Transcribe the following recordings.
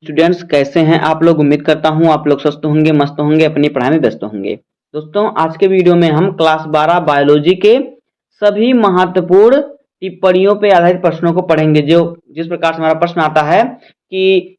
Students कैसे हैं आप लोग। उम्मीद करता हूं आप लोग स्वस्थ होंगे, मस्त होंगे, अपनी पढ़ाई में व्यस्त होंगे। दोस्तों आज के वीडियो में हम क्लास 12 बायोलॉजी के सभी महत्वपूर्ण टिप्पणियों पे आधारित प्रश्नों को पढ़ेंगे। जो जिस प्रकार से हमारा प्रश्न आता है कि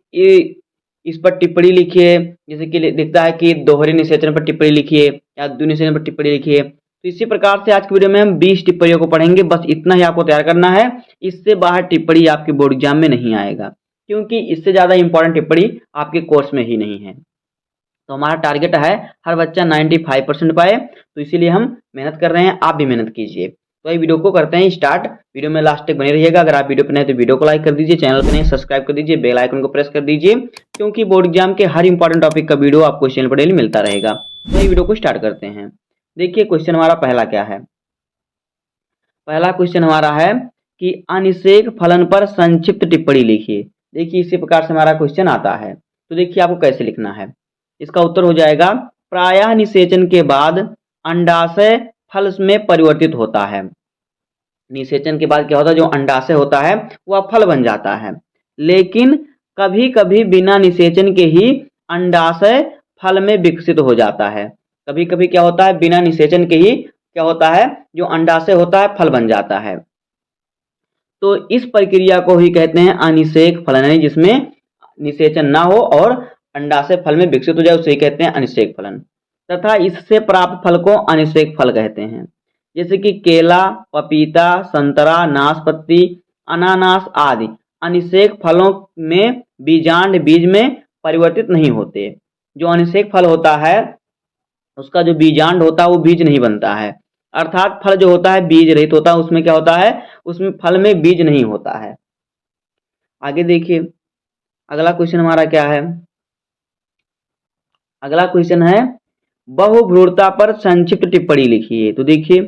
इस पर टिप्पणी लिखिए, जैसे कि दिखता है कि दोहरे निषेचन पर टिप्पणी लिखिए या द्विनिषेचन पर टिप्पणी लिखिए। तो इसी प्रकार से आज के वीडियो में हम 20 टिप्पणियों को पढ़ेंगे। बस इतना ही आपको तैयार करना है, इससे बाहर टिप्पणी आपके बोर्ड एग्जाम में नहीं आएगा, क्योंकि इससे ज़्यादा इंपॉर्टेंट टिप्पणी आपके कोर्स में ही नहीं है। तो हमारा टारगेट है हर बच्चा 95% पाए, तो इसीलिए हम मेहनत कर रहे हैं। आप भी मेहनत कीजिए। तो ये वीडियो को करते हैं स्टार्ट। वीडियो में लास्ट तक बने रहिएगा। अगर आप वीडियो पर नए तो वीडियो को लाइक कर दीजिए, चैनल पर नए सब्सक्राइब कर दीजिए, बेल आइकन को प्रेस कर दीजिए, क्योंकि बोर्ड एग्जाम के हर इंपॉर्टेंट टॉपिक का वीडियो आपको चैनल पर डेली मिलता रहेगा। तो ये वीडियो को स्टार्ट करते हैं। देखिए क्वेश्चन हमारा पहला क्या है। पहला क्वेश्चन हमारा है कि अनिषेक फलन पर संक्षिप्त टिप्पणी लिखिए। देखिए इसी प्रकार से हमारा क्वेश्चन आता है। तो देखिए आपको कैसे लिखना है। इसका उत्तर हो जाएगा प्रायः निषेचन के बाद अंडाशय फल में परिवर्तित होता है। निषेचन के बाद क्या होता है, जो अंडाशय होता है वह फल बन जाता है। लेकिन कभी कभी बिना निषेचन के ही अंडाशय फल में विकसित हो जाता है। कभी कभी क्या होता है, बिना निषेचन के ही क्या होता है, जो अंडाशय होता है फल बन जाता है। तो इस प्रक्रिया को ही कहते हैं अनिषेक फलन, यानी जिसमें निषेचन ना हो और अंडाशय फल में विकसित हो जाए, उसे कहते हैं अनिषेक फलन। तथा इससे प्राप्त फल को अनिषेक फल कहते हैं। जैसे कि केला, पपीता, संतरा, नाशपाती, अनानास आदि अनिषेक फलों में बीजांड बीज में परिवर्तित नहीं होते। जो अनिषेक फल होता है उसका जो बीजांड होता है वो बीज नहीं बनता है, अर्थात फल जो होता है बीज रहित होता है। उसमें क्या होता है, उसमें फल में बीज नहीं होता है। आगे देखिए अगला क्वेश्चन हमारा क्या है। अगला क्वेश्चन है बहुभ्रूणता पर संक्षिप्त टिप्पणी लिखिए। तो देखिए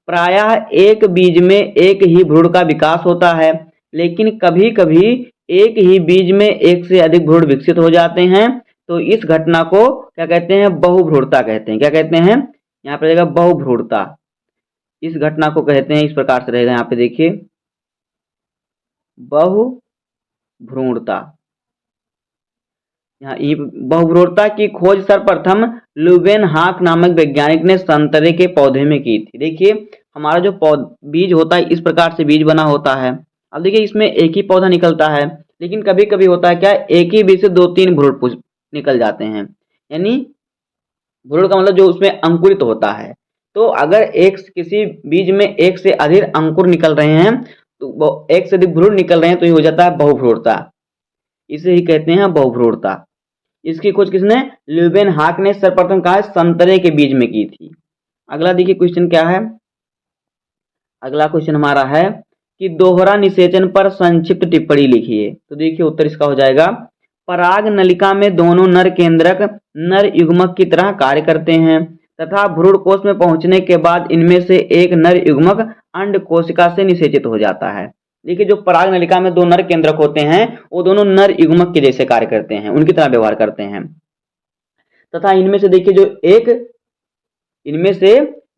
प्रायः एक बीज में एक ही भ्रूण का विकास होता है, लेकिन कभी कभी एक ही बीज में एक से अधिक भ्रूण विकसित हो जाते हैं। तो इस घटना को क्या कहते हैं, बहुभ्रूणता कहते हैं। क्या कहते हैं, यहाँ पर रहेगा बहुभ्रूणता। इस घटना को कहते हैं, इस प्रकार से रहेगा। यहाँ पे देखिए बहुभ्रूणता। यहाँ बहुभ्रूणता की खोज सर्वप्रथम लुवेनहाक नामक वैज्ञानिक ने संतरे के पौधे में की थी। देखिए हमारा जो बीज होता है इस प्रकार से बीज बना होता है। अब देखिए इसमें एक ही पौधा निकलता है, लेकिन कभी कभी होता है क्या, एक ही बीज से 2-3 भ्रूण निकल जाते हैं। यानी भ्रूण का मतलब जो उसमें अंकुरित होता है। तो अगर किसी बीज में एक से अधिक अंकुर निकल रहे हैं, तो एक से अधिक भ्रूण निकल रहे हैं, तो ये हो जाता है बहुभ्रूणता। इसे ही कहते हैं बहुभ्रूणता। इसकी खोज किसने, ल्यूवेनहाक ने सर्वप्रथम कहा संतरे के बीज में की थी। अगला देखिए क्वेश्चन क्या है। अगला क्वेश्चन हमारा है कि दोहरा निषेचन पर संक्षिप्त टिप्पणी लिखिए। तो देखिए उत्तर इसका हो जाएगा पराग नलिका में दोनों नर केंद्रक नर युग्मक की तरह कार्य करते हैं तथा भ्रूण कोश में पहुंचने के बाद इनमें से एक नर युग्मक अंड कोशिका से निषेचित हो जाता है। देखिए जो पराग नलिका में दो नर केंद्रक होते हैं वो दोनों नर युग्मक के जैसे कार्य करते हैं, उनकी तरह व्यवहार करते हैं। तथा इनमें से देखिए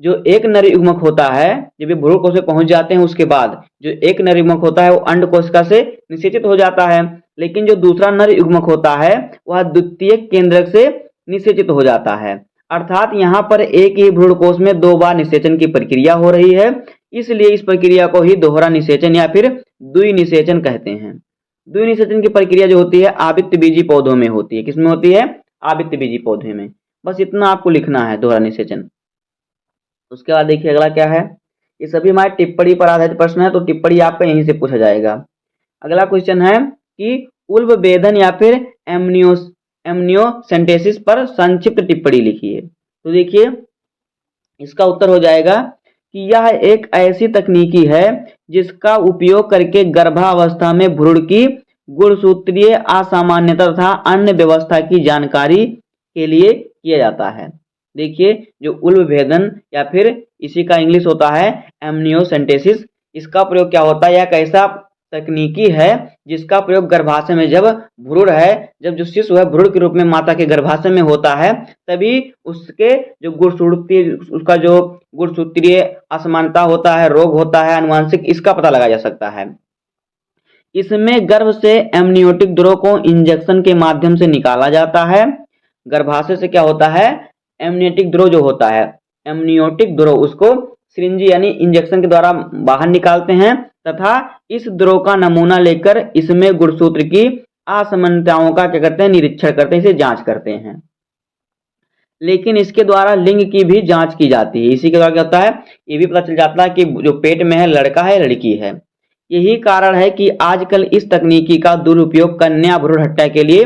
जो एक नर युग्मक होता है, जब ये भ्रूण कोश में पहुंच जाते हैं उसके बाद जो एक नर युग्मक होता है वो अंड कोशिका से निषेचित हो जाता है। लेकिन जो दूसरा नर युग्मक होता है वह द्वितीय केंद्रक से निषेचित हो जाता है। अर्थात यहाँ पर एक ही भ्रूण कोश में 2 बार निषेचन की प्रक्रिया हो रही है, इसलिए इस प्रक्रिया को ही दोहरा निषेचन या फिर द्विनिषेचन कहते हैं। द्विनिषेचन की प्रक्रिया जो होती है आवृत्तबीजी पौधों में होती है। किसमें होती है, आवृत्तबीजी पौधे में। बस इतना आपको लिखना है, दोहरा निषेचन। उसके बाद देखिए अगला क्या है। ये सभी हमारे टिप्पणी पर आधारित प्रश्न है, तो टिप्पणी आपका यहीं से पूछा जाएगा। अगला क्वेश्चन है कि उल्ब वेधन या फिर एमनियोसेंटेसिस पर संक्षिप्त टिप्पणी लिखिए। तो देखिए इसका उत्तर हो जाएगा कि यह एक ऐसी तकनीकी है जिसका उपयोग करके गर्भावस्था में भ्रूण की गुणसूत्रीय असामान्यता तथा अन्य व्यवस्था की जानकारी के लिए किया जाता है। देखिए जो उल्ब भेदन या फिर इसी का इंग्लिश होता है एमनियोसेंटेसिस, इसका प्रयोग क्या होता है, यह एक ऐसा तकनीकी है जिसका प्रयोग गर्भाशय में जब भ्रूण है, जब जो शिशु है भ्रूण के रूप में माता के गर्भाशय में होता है, तभी उसके जो गुणसूत्रीय असमानता होता है, रोग होता है, आनुवांशिक, इसका पता लगाया जा सकता है। इसमें गर्भ से एमनियोटिक द्रव को इंजेक्शन के माध्यम से निकाला जाता है। गर्भाशय से क्या होता है, एमनियोटिक द्रव जो होता है, एमनियोटिक द्रव उसको सिरिंज यानी इंजेक्शन के द्वारा बाहर निकालते हैं तथा इस द्रव का नमूना लेकर इसमें गुणसूत्र की असमानताओं का क्या करते हैं, निरीक्षण करते हैं, इसे जांच करते हैं। लेकिन इसके द्वारा लिंग की भी जांच की जाती है। इसी के द्वारा क्या होता है, ये भी पता चल जाता है कि जो पेट में है लड़का है लड़की है। यही कारण है कि आजकल इस तकनीकी का दुरुपयोग कन्या भ्रूण हत्या के लिए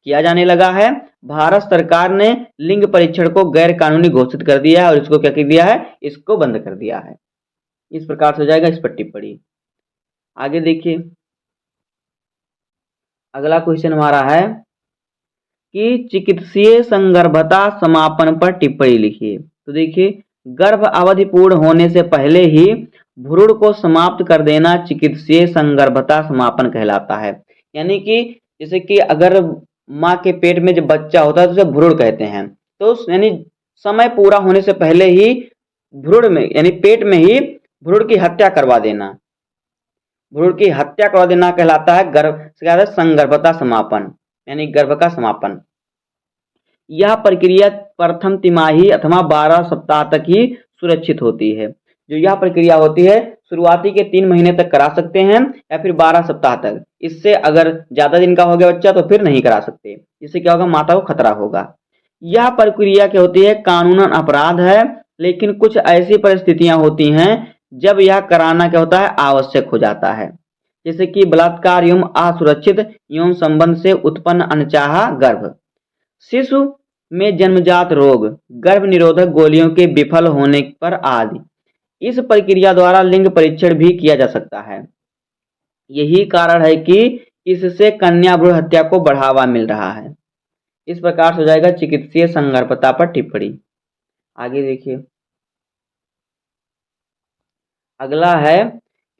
किया जाने लगा है। भारत सरकार ने लिंग परीक्षण को गैर कानूनी घोषित कर दिया है और इसको क्या कर दिया है, इसको बंद कर दिया है। इस प्रकार से हो जाएगा इस पर टिप्पणी। आगे देखिए, अगला क्वेश्चन हमारा है कि चिकित्सीय संगर्भता समापन पर टिप्पणी लिखिए। तो देखिए, गर्भ अवधि पूर्ण होने से पहले ही भ्रूण को समाप्त कर देना चिकित्सीय संगर्भता समापन कहलाता है। यानी कि जैसे कि अगर माँ के पेट में जब बच्चा होता है तो उसे भ्रूण कहते हैं। तो यानी समय पूरा होने से पहले ही भ्रूण में यानी पेट में ही भ्रूण की हत्या करवा देना, भ्रूण की हत्या करवा देना कहलाता है गर्भ संगर्भता समापन यानी गर्भ का समापन। यह प्रक्रिया प्रथम तिमाही अथवा 12 सप्ताह तक ही सुरक्षित होती है। जो यह प्रक्रिया होती है शुरुआती के 3 महीने तक करा सकते हैं या फिर 12 सप्ताह तक। इससे अगर ज्यादा दिन का हो गया बच्चा तो फिर नहीं करा सकते। इससे क्या होगा, माता को खतरा होगा। यह प्रक्रिया क्या होती है, कानूनन अपराध है, लेकिन कुछ ऐसी परिस्थितियां होती हैं जब यह कराना क्या होता है, आवश्यक हो जाता है। जैसे कि बलात्कार एवं असुरक्षित यौन संबंध से उत्पन्न अनचाहा गर्भ, शिशु में जन्मजात रोग, गर्भ निरोधक गोलियों के विफल होने पर आदि। इस प्रक्रिया द्वारा लिंग परीक्षण भी किया जा सकता है। यही कारण है कि इससे कन्या भ्रूण हत्या को बढ़ावा मिल रहा है। इस प्रकार से हो जाएगा चिकित्सीय संगर्भता पर टिप्पणी। आगे देखिए, अगला है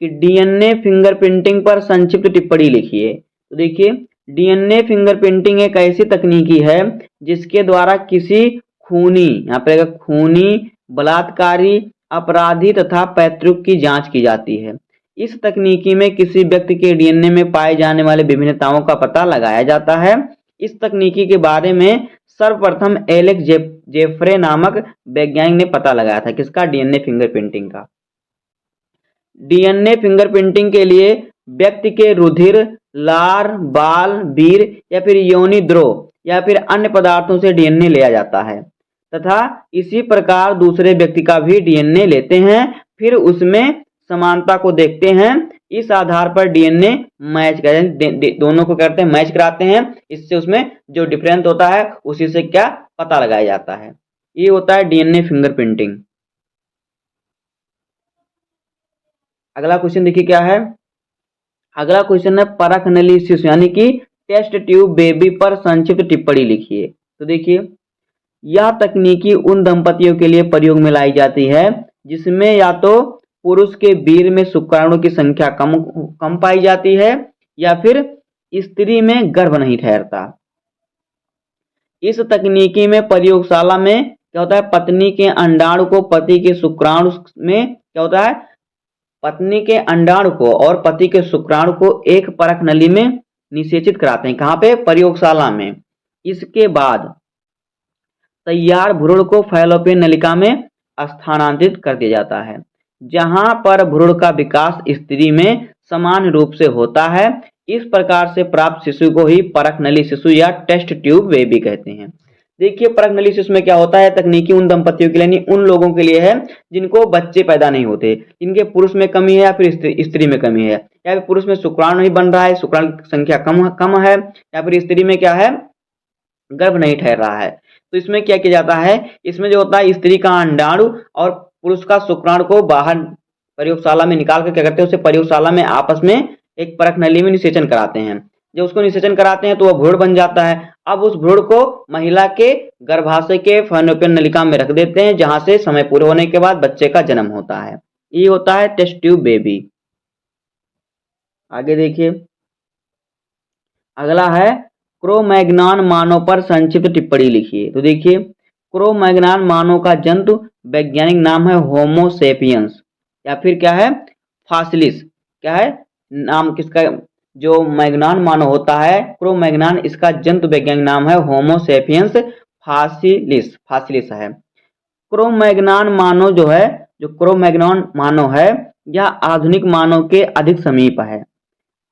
कि डीएनए फिंगरप्रिंटिंग पर संक्षिप्त टिप्पणी लिखिए। तो देखिए, डीएनए फिंगरप्रिंटिंग एक ऐसी तकनीकी है जिसके द्वारा किसी खूनी, यहाँ पे खूनी, बलात्कारी, अपराधी तथा पैतृक की जांच की जाती है। इस तकनीकी में किसी व्यक्ति के डीएनए में पाए जाने वाले विभिन्नताओं का पता लगाया जाता है। इस तकनीकी के बारे में सर्वप्रथम एलेक्स जेफ्रे नामक वैज्ञानिक ने पता लगाया था। किसका, डीएनए फिंगरप्रिंटिंग का। डीएनए फिंगरप्रिंटिंग के लिए व्यक्ति के रुधिर, लार, बाल, वीर या फिर योनि द्रव या फिर अन्य पदार्थों से डीएनए लिया जाता है तथा इसी प्रकार दूसरे व्यक्ति का भी डीएनए लेते हैं, फिर उसमें समानता को देखते हैं। इस आधार पर डीएनए मैच करते, दोनों को करते हैं मैच कराते हैं। इससे उसमें जो डिफरेंस होता है उसी से क्या पता लगाया जाता है। ये होता है डीएनए फिंगरप्रिंटिंग। अगला क्वेश्चन देखिए क्या है। अगला क्वेश्चन है परख नली शिशु यानी कि टेस्ट ट्यूब बेबी पर संक्षिप्त टिप्पणी लिखिए। तो देखिए, यह तकनीकी उन दंपतियों के लिए प्रयोग में लाई जाती है जिसमें या तो पुरुष के वीर्य में शुक्राणु की संख्या कम पाई जाती है या फिर स्त्री में गर्भ नहीं ठहरता। इस तकनीकी में प्रयोगशाला में क्या होता है, पत्नी के अंडाणु को पति के शुक्राणु में क्या होता है, पत्नी के अंडाणु को और पति के शुक्राणु को एक परख नली में निषेचित कराते हैं। कहाँ पे, प्रयोगशाला में। इसके बाद तैयार भ्रूण को फैलोपियन नलिका में स्थानांतरित कर दिया जाता है, जहां पर भ्रूण का विकास स्त्री में समान रूप से होता है। इस प्रकार से प्राप्त शिशु को ही परख नली शिशु या टेस्ट ट्यूब बेबी कहते हैं। देखिए, परख नली शिशु में क्या होता है, तकनीकी उन दंपतियों के लिए, उन लोगों के लिए है जिनको बच्चे पैदा नहीं होते, जिनके पुरुष में कमी है या फिर स्त्री में कमी है, या फिर पुरुष में शुक्राणु नहीं बन रहा है, शुक्राणु की संख्या कम है, या फिर स्त्री में क्या है, गर्भ नहीं ठहर रहा है। तो इसमें क्या किया जाता है, इसमें जो होता है स्त्री का अंडाणु और पुरुष का शुक्राणु को बाहर प्रयोगशाला में निकाल कर क्या करते हैं, उसे प्रयोगशाला में आपस में एक परख नली में निषेचन कराते हैं। जब उसको निषेचन कराते हैं तो वह भ्रूण बन जाता है। अब उस भ्रूण को महिला के गर्भाशय के फैलोपियन नलिका में रख देते हैं, जहां से समय पूरे होने के बाद बच्चे का जन्म होता है। ये होता है टेस्ट ट्यूब बेबी। आगे देखिए, अगला है क्रो-मैग्नान मानव पर संक्षिप्त टिप्पणी लिखिए। तो देखिए, क्रो-मैग्नान मानव का जंतु वैज्ञानिक नाम है होमो सेपियंस या फिर क्या है, फासिलिस। क्या है नाम किसका, जो मैग्नान मानव होता है, क्रो-मैग्नान, इसका जंतु वैज्ञानिक नाम है होमो सेपियंस फासिलिस है। क्रो-मैग्नान मानव जो है, जो क्रो-मैग्नान मानव है, यह आधुनिक मानव के अधिक समीप है।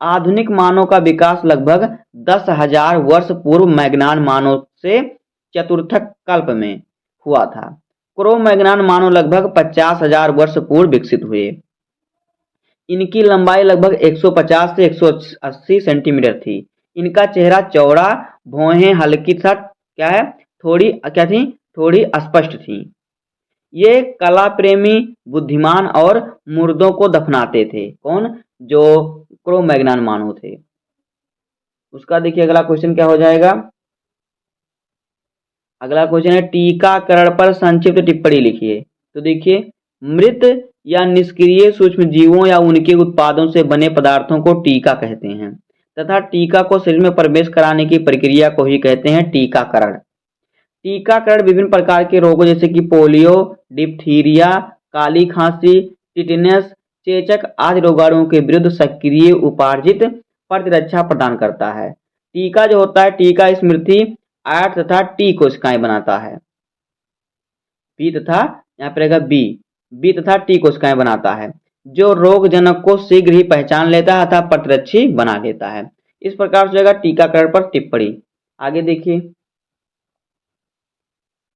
आधुनिक मानव का विकास लगभग 10,000 वर्ष पूर्व मैग्नान मानव से चतुर्थक कल्प में हुआ था। क्रो-मैग्नान मानव लगभग 50,000 वर्ष पूर्व विकसित हुए। इनकी लंबाई लगभग 150 से 180 सेंटीमीटर थी। इनका चेहरा चौड़ा, भौहें हल्की सा क्या है, थोड़ी अस्पष्ट थी। ये कला प्रेमी, बुद्धिमान और मुर्दों को दफनाते थे। कौन? जो क्रो-मैग्नान मानव थे। उसका देखिए अगला क्वेश्चन क्या हो जाएगा। अगला क्वेश्चन है टीकाकरण पर संक्षिप्त टिप्पणी लिखिए। तो देखिए, मृत या निष्क्रिय सूक्ष्म जीवों या उनके उत्पादों से बने पदार्थों को टीका कहते हैं तथा टीका को शरीर में प्रवेश कराने की प्रक्रिया को ही कहते हैं टीकाकरण। टीकाकरण विभिन्न प्रकार के रोगों जैसे कि पोलियो, डिप्थीरिया, काली खांसी, टिटेनस, चेचक आदि रोगाणुओं के विरुद्ध सक्रिय उपार्जित प्रतिरक्षा प्रदान करता है। टीका जो होता है, टीका स्मृति 8 तथा टी कोशिकाएं बनाता है। बी तथा यहाँ पर रहेगा बी तथा टी कोशिकाएं बनाता है, जो रोगजनक को शीघ्र ही पहचान लेता है तथा प्रतिरक्षी बना लेता है। इस प्रकार से जाएगा टीकाकरण पर टिप्पणी। आगे देखिए,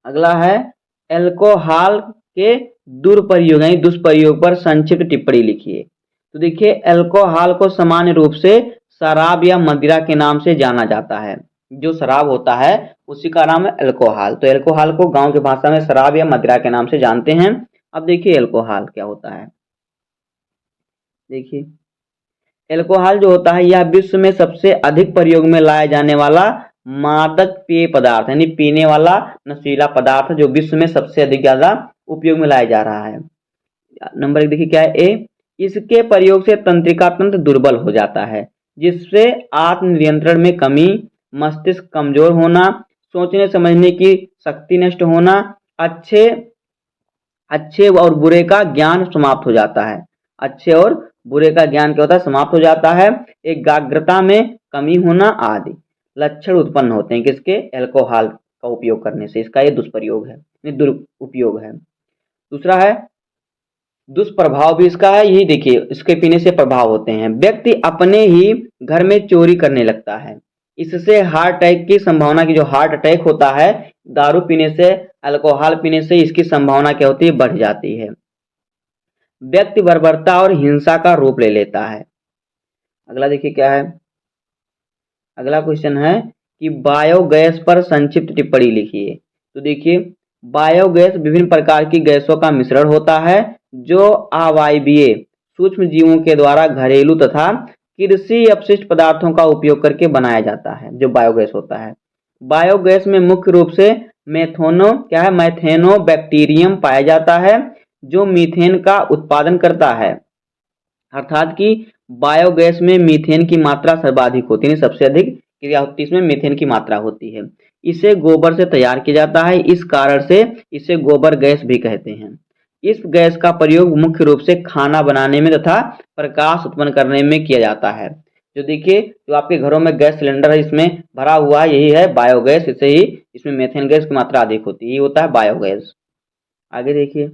अगला है एल्कोहल के दुरुपयोग यानी दुष्प्रयोग पर संक्षिप्त टिप्पणी लिखिए। तो देखिए, एल्कोहल को सामान्य रूप से शराब या मदिरा के नाम से जाना जाता है। जो शराब होता है उसी का नाम है एल्कोहल। तो एल्कोहल को गांव की भाषा में शराब या मदिरा के नाम से जानते हैं। अब देखिए एल्कोहल क्या होता है। देखिए, एल्कोहल जो होता है यह विश्व में सबसे अधिक प्रयोग में लाया जाने वाला मादक पेय पदार्थ यानी पीने वाला नशीला पदार्थ जो विश्व में सबसे अधिक ज्यादा उपयोग में लाया जा रहा है। नंबर 1 देखिए क्या है, ए, इसके प्रयोग से तंत्रिका तंत्र दुर्बल हो जाता है, जिससे आत्म नियंत्रण में कमी, मस्तिष्क कमजोर होना, सोचने समझने की शक्ति नष्ट होना, अच्छे और बुरे का ज्ञान समाप्त हो जाता है। अच्छे और बुरे का ज्ञान क्या होता है, समाप्त हो जाता है। एकाग्रता में कमी होना आदि लक्षण उत्पन्न होते हैं किसके, एल्कोहल का उपयोग करने से। इसका ये दुष्प्रयोग है, दुरुपयोग है। दूसरा है दुष्प्रभाव भी इसका है, यही देखिए इसके पीने से प्रभाव होते हैं। व्यक्ति अपने ही घर में चोरी करने लगता है। इससे हार्ट अटैक की संभावना की, जो हार्ट अटैक होता है दारू पीने से, अल्कोहल पीने से, इसकी संभावना क्या होती है, बढ़ जाती है। व्यक्ति बर्बरता और हिंसा का रूप ले लेता है। अगला देखिए क्या है, अगला क्वेश्चन है कि बायोगैस पर संक्षिप्त टिप्पणी लिखिए। तो देखिए, बायोगैस विभिन्न प्रकार की गैसों का मिश्रण होता है जो अवायवीय सूक्ष्म जीवों के द्वारा घरेलू तथा कृषि अपशिष्ट पदार्थों का उपयोग करके बनाया जाता है। जो बायोगैस होता है, बायोगैस में मुख्य रूप से मैथेनोबैक्टीरियम पाया जाता है जो मीथेन का उत्पादन करता है। अर्थात कि बायोगैस में मीथेन की मात्रा सर्वाधिक होती है, सबसे अधिक क्रिया होती है, इसमें मीथेन की मात्रा होती है। इसे गोबर से तैयार किया जाता है, इस कारण से इसे गोबर गैस भी कहते हैं। इस गैस का प्रयोग मुख्य रूप से खाना बनाने में तथा प्रकाश उत्पन्न करने में किया जाता है। जो देखिए, जो आपके घरों में गैस सिलेंडर है इसमें भरा हुआ है, यही है बायोगैस। इसे ही इसमें मीथेन गैस की मात्रा अधिक होती है, ये होता है बायोगैस। आगे देखिए,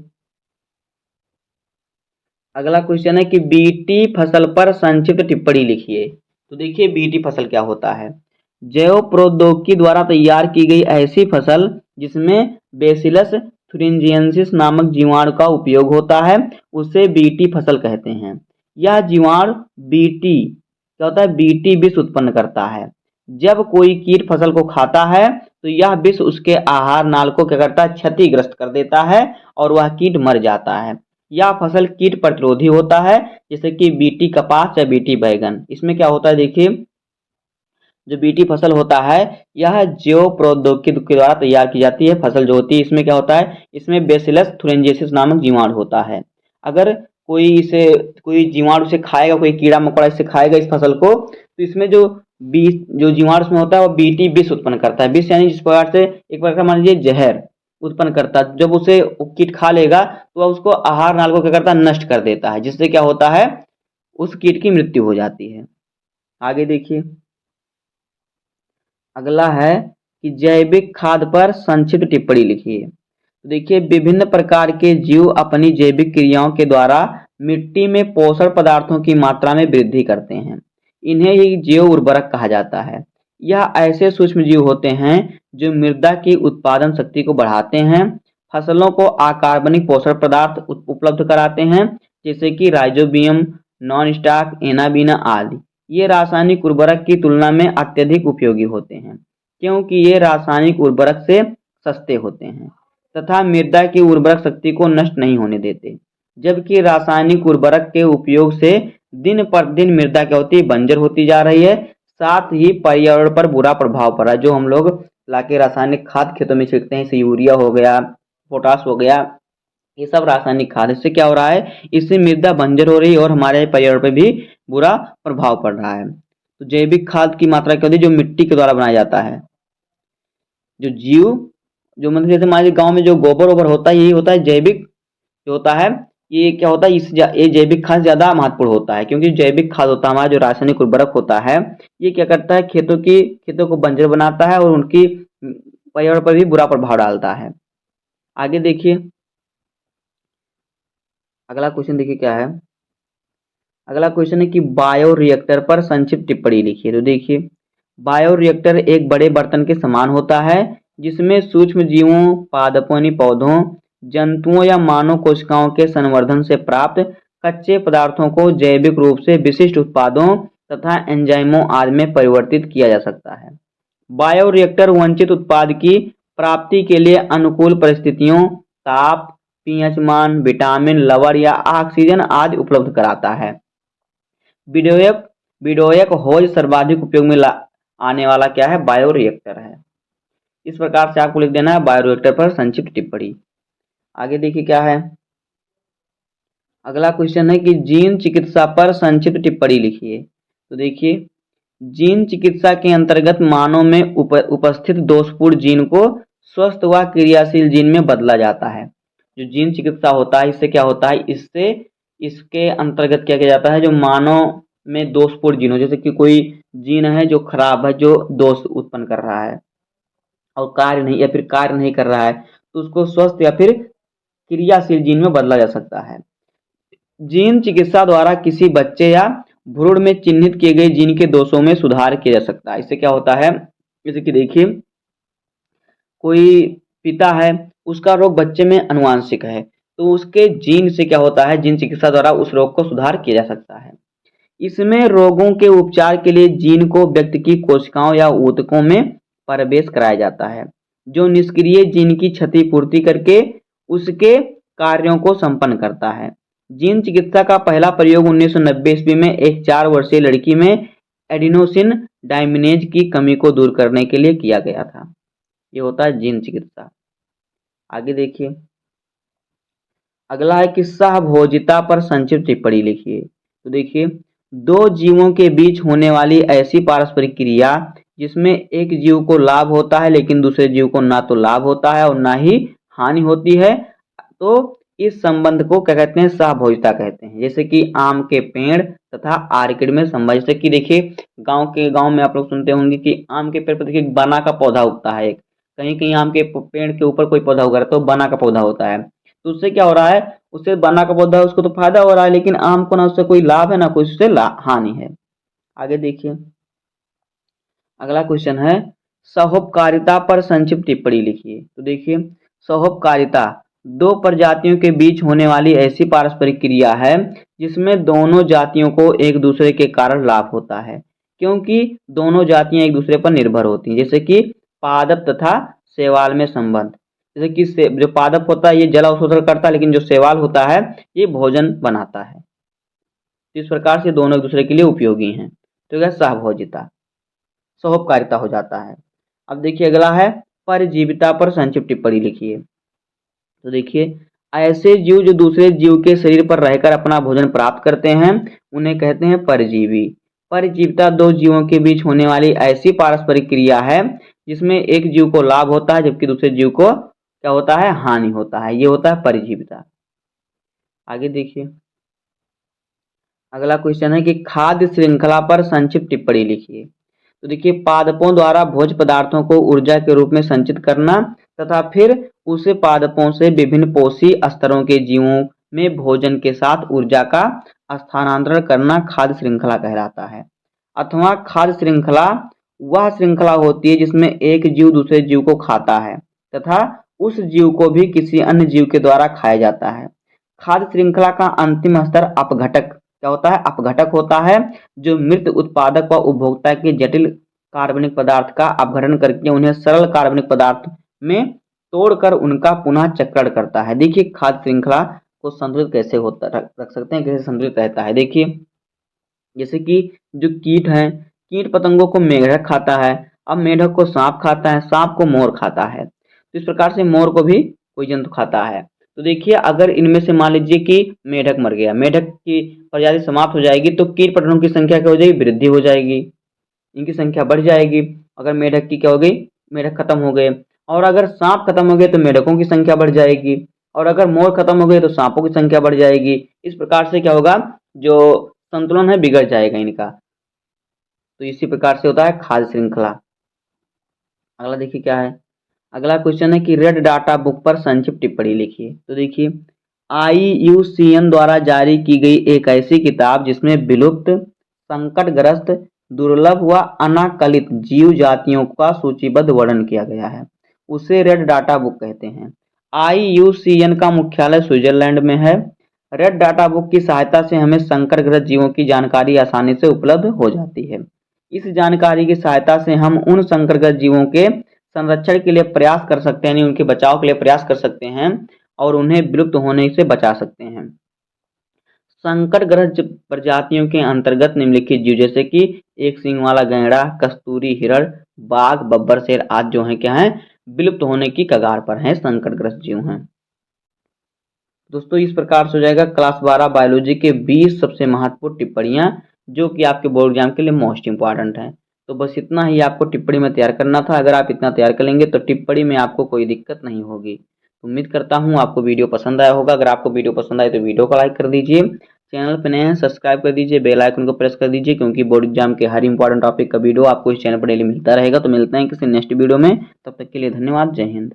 अगला क्वेश्चन है कि बीटी फसल पर संक्षिप्त टिप्पणी लिखिए। तो देखिए, बीटी फसल क्या होता है। जैव प्रौद्योगिकी द्वारा तैयार की गई ऐसी फसल जिसमें बेसिलस थुरिंजिएंसिस नामक जीवाणु का उपयोग होता है, उसे बीटी फसल कहते हैं। यह जीवाणु बीटी क्या होता है, बीटी विष उत्पन्न करता है। जब कोई कीट फसल को खाता है तो यह विष उसके आहार नाल को क्या करता है, क्षतिग्रस्त कर देता है और वह कीट मर जाता है। यह फसल कीट प्रतिरोधी होता है, जैसे कि बीटी कपास या बीटी बैगन। इसमें क्या होता है, देखिए जो बीटी फसल होता है यह जैव प्रौद्योगिकी के द्वारा तैयार की जाती है फसल जो होती है। इसमें क्या होता है, इसमें बेसिलस थुरिंजिएंसिस नामक जीवाणु होता है। अगर कोई जीवाणु से खाएगा, कोई कीड़ा मकोड़ा इसे खाएगा इस फसल को, तो इसमें जो जीवाणु उसमें होता है वो बीटी विष उत्पन्न करता है। विष यानी जिस प्रकार से एक प्रकार मान लीजिए जहर उत्पन्न करता है। जब उसे कीट खा लेगा तो वह उसको आहार नाल को क्या करता है, नष्ट कर देता है, जिससे क्या होता है, उस कीट की मृत्यु हो जाती है। आगे देखिए, अगला है कि जैविक खाद पर संक्षिप्त टिप्पणी लिखिए। तो देखिए, विभिन्न प्रकार के जीव अपनी जैविक क्रियाओं के द्वारा मिट्टी में पोषण पदार्थों की मात्रा में वृद्धि करते हैं। इन्हें ही जैव उर्वरक कहा जाता है। यह ऐसे सूक्ष्म जीव होते हैं जो मृदा की उत्पादन शक्ति को बढ़ाते हैं, फसलों को अकार्बनिक पोषण पदार्थ उपलब्ध कराते हैं, जैसे कि राइजोबियम, नॉन स्टार्च, एनाबीना आदि। ये रासायनिक उर्वरक की तुलना में अत्यधिक उपयोगी होते हैं, क्योंकि ये रासायनिक उर्वरक से सस्ते होते हैं तथा मृदा की उर्वरक शक्ति को नष्ट नहीं होने देते। जबकि रासायनिक उर्वरक के उपयोग से दिन पर दिन मृदा क्या होती है, बंजर होती जा रही है। साथ ही पर्यावरण पर बुरा प्रभाव पड़ रहा है। जो हम लोग लाके रासायनिक खाद खेतों में छिड़कते हैं, जैसे यूरिया हो गया, पोटाश हो गया, ये सब रासायनिक खाद। इससे क्या हो रहा है, इससे मृदा बंजर हो रही है और हमारे पर्यावरण पर भी बुरा प्रभाव पड़ रहा है। तो जैविक खाद की मात्रा क्या होती है, जो मिट्टी के द्वारा बनाया जाता है। जो जीव, जो मतलब जैसे मान लीजिए गाँव में जो गोबर वोबर होता है, यही होता है जैविक जो होता है। ये क्या होता है, ये जैविक खाद ज़्यादा महत्वपूर्ण होता है, क्योंकि जैविक खाद होता है हमारा जो रासायनिक उर्वरक होता है, ये क्या करता है, खेतों को बंजर बनाता है और उनकी पर्यावरण पर भी बुरा प्रभाव डालता है। आगे देखिए, अगला क्वेश्चन देखिए क्या है। अगला क्वेश्चन है कि बायोरिएक्टर पर संक्षिप्त टिप्पणी लिखिए। तो देखिए, बायोरिएक्टर एक बड़े बर्तन के समान होता है जिसमें सूक्ष्म जीवों, पादपों यानी पौधों, जंतुओं या मानव कोशिकाओं के संवर्धन से प्राप्त कच्चे पदार्थों को जैविक रूप से विशिष्ट उत्पादों तथा एंजाइमों आदि में परिवर्तित किया जा सकता है। बायोरिएक्टर वांछित उत्पाद की प्राप्ति के लिए अनुकूल परिस्थितियों, ताप, पीएच मान, विटामिन, लवण या ऑक्सीजन आदि उपलब्ध कराता है। विडोयक विडोयक होज सर्वाधिक उपयोग में आने वाला क्या है, बायोरिएक्टर है। इस प्रकार से आपको लिख देना है बायोरिएक्टर पर संक्षिप्त टिप्पणी। आगे देखिए क्या है। अगला क्वेश्चन है कि जीन चिकित्सा पर संक्षिप्त टिप्पणी लिखिए। तो देखिए, जीन चिकित्सा के अंतर्गत मानव में उपस्थित दोषपूर्ण जीन को स्वस्थ व क्रियाशील जीन में बदला जाता है। जो जीन चिकित्सा होता है, इससे क्या होता है, इससे इसके अंतर्गत क्या किया जाता है, जो मानव में दोषपूर्ण जीन हो, जैसे कि कोई जीन है जो खराब है, जो दोष उत्पन्न कर रहा है और कार्य नहीं कर रहा है, तो उसको स्वस्थ या फिर क्रियाशील जीन में बदला जा सकता है। जीन चिकित्सा द्वारा किसी बच्चे या भ्रूण में चिन्हित किए गए जीन के दोषों में सुधार किया जा सकता है। इससे क्या होता है, जैसे कि देखिए, कोई पिता है, उसका रोग बच्चे में अनुवांशिक है, तो उसके जीन से क्या होता है, जीन चिकित्सा द्वारा उस रोग को सुधार किया जा सकता है। इसमें रोगों के उपचार के लिए जीन को व्यक्ति की कोशिकाओं या ऊतकों में प्रवेश कराया जाता है, जो निष्क्रिय जीन की क्षतिपूर्ति करके उसके कार्यों को संपन्न करता है। जीन चिकित्सा का पहला प्रयोग 1990 ईस्वी में एक 4 वर्षीय लड़की में एडिनोसिन डायमिनेज की कमी को दूर करने के लिए किया गया था। ये होता है जीन चिकित्सा। आगे देखिए, अगला है कि सहभोजिता पर संक्षिप्त टिप्पणी लिखिए। तो देखिए, दो जीवों के बीच होने वाली ऐसी पारस्परिक क्रिया जिसमें एक जीव को लाभ होता है लेकिन दूसरे जीव को ना तो लाभ होता है और ना ही हानि होती है, तो इस संबंध को क्या कहते हैं, सहभोजिता कहते हैं। जैसे कि आम के पेड़ तथा आर्किड में संबंध। जैसे कि देखिए, गांव में आप लोग सुनते होंगे कि आम के पेड़ पर देखिए बना का पौधा उगता है। एक कहीं कहीं आम के पेड़ के ऊपर कोई पौधा उगा रहा है तो बना का पौधा होता है। तो उससे क्या हो रहा है, उससे बना का पौधा उसको तो फायदा हो रहा है, लेकिन आम को ना उससे कोई लाभ है ना कोई उससे हानि है। आगे देखिए, अगला क्वेश्चन है सहोपकारिता पर संक्षिप्त टिप्पणी लिखिए। तो देखिए, सहोपकारिता दो प्रजातियों के बीच होने वाली ऐसी पारस्परिक क्रिया है जिसमें दोनों जातियों को एक दूसरे के कारण लाभ होता है, क्योंकि दोनों जातियां एक दूसरे पर निर्भर होती हैं। जैसे कि पादप तथा शैवाल में संबंध। जैसे कि जो पादप होता है ये जल अवशोषण करता है, लेकिन जो शैवाल होता है ये भोजन बनाता है। इस प्रकार से दोनों एक दूसरे के लिए उपयोगी हैं। तो यह सहभोजिता, सहोपकारिता हो जाता है। अब देखिए, अगला है परजीविता पर संक्षिप्त टिप्पणी लिखिए। तो देखिए, ऐसे जीव जो दूसरे जीव के शरीर पर रहकर अपना भोजन प्राप्त करते हैं उन्हें कहते हैं परजीवी। परजीविता दो जीवों के बीच होने वाली ऐसी पारस्परिक क्रिया है जिसमें एक जीव को लाभ होता है जबकि दूसरे जीव को क्या होता है, हानि होता है। ये होता है परजीविता। आगे देखिए, अगला क्वेश्चन है कि खाद्य श्रृंखला पर संक्षिप्त टिप्पणी लिखिए। तो देखिए, पादपों द्वारा भोज्य पदार्थों को ऊर्जा के रूप में संचित करना तथा फिर उसे पादपों से विभिन्न पोषी स्तरों के जीवों में भोजन के साथ ऊर्जा का स्थानांतरण करना खाद्य श्रृंखला कहलाता है। अथवा खाद्य श्रृंखला वह श्रृंखला होती है जिसमें एक जीव दूसरे जीव को खाता है तथा उस जीव को भी किसी अन्य जीव के द्वारा खाया जाता है। खाद्य श्रृंखला का अंतिम स्तर अपघटक क्या होता है? अपघटक होता है, जो मृत उत्पादक व उपभोक्ता के जटिल कार्बनिक पदार्थ का अपघटन करके उन्हें सरल कार्बनिक पदार्थ में तोड़कर उनका पुनः चक्रण करता है। देखिए, खाद्य श्रृंखला को संतुलित कैसे होता रख सकते हैं, कैसे संतुलित रहता है। देखिए, जैसे कि जो कीट हैं, कीट पतंगों को मेढक खाता है, अब मेढक को सांप खाता है, सांप को मोर खाता है, तो इस प्रकार से मोर को भी कोई जंतु खाता है। तो देखिए, अगर इनमें से मान लीजिए कि मेढक मर गया, मेढक की प्रजाति समाप्त हो जाएगी, तो कीट पतंगों की संख्या क्या हो जाएगी? वृद्धि हो जाएगी, इनकी संख्या बढ़ जाएगी। अगर मेढक की क्या हो गई? मेढक खत्म हो गए। और अगर सांप खत्म हो गए तो मेढकों की संख्या बढ़ जाएगी, और अगर मोर खत्म हो गए तो सांपों की संख्या बढ़ जाएगी। इस प्रकार से क्या होगा? जो संतुलन है बिगड़ जाएगा इनका। तो इसी प्रकार से होता है खाद्य श्रृंखला। अगला देखिए क्या है। अगला क्वेश्चन है कि रेड डाटा बुक पर संक्षिप्त टिप्पणी लिखिए। तो देखिए, IUCN द्वारा जारी की गई एक ऐसी किताब जिसमें विलुप्त, संकटग्रस्त, दुर्लभ व अनाकलित जीव जातियों का सूचीबद्ध वर्णन किया गया है, उसे रेड डाटा बुक कहते हैं। IUCN का मुख्यालय स्विट्जरलैंड में है। रेड डाटा बुक की सहायता से हमें संकटग्रस्त जीवों की जानकारी आसानी से उपलब्ध हो जाती है। इस जानकारी की सहायता से हम उन संकटग्रस्त जीवों के संरक्षण के लिए प्रयास कर सकते हैं, यानी उनके बचाव के लिए प्रयास कर सकते हैं और उन्हें विलुप्त होने से बचा सकते हैं। संकटग्रस्त प्रजातियों के अंतर्गत निम्नलिखित जीव जैसे कि एक सींग वाला गैंडा, कस्तूरी हिरण, बाघ, बब्बर शेर आदि जो है क्या है? विलुप्त होने की कगार पर हैं, संकटग्रस्त जीव हैं। दोस्तों, इस प्रकार से हो जाएगा क्लास 12 बायोलॉजी के 20 सबसे महत्वपूर्ण टिप्पणियां जो कि आपके बोर्ड एग्जाम के लिए मोस्ट इंपॉर्टेंट हैं। तो बस इतना ही आपको टिप्पणी में तैयार करना था। अगर आप इतना तैयार कर लेंगे तो टिप्पणी में आपको कोई दिक्कत नहीं होगी। उम्मीद करता हूँ आपको वीडियो पसंद आया होगा। अगर आपको वीडियो पसंद आए तो वीडियो को लाइक कर दीजिए, चैनल पर नए हैं सब्सक्राइब कर दीजिए, बेल आइकन को प्रेस कर दीजिए, क्योंकि बोर्ड एग्जाम के हर इंपॉर्टेंट टॉपिक का वीडियो आपको इस चैनल पर डेली मिलता रहेगा। तो मिलते हैं किसी नेक्स्ट वीडियो में, तब तक के लिए धन्यवाद। जय हिंद।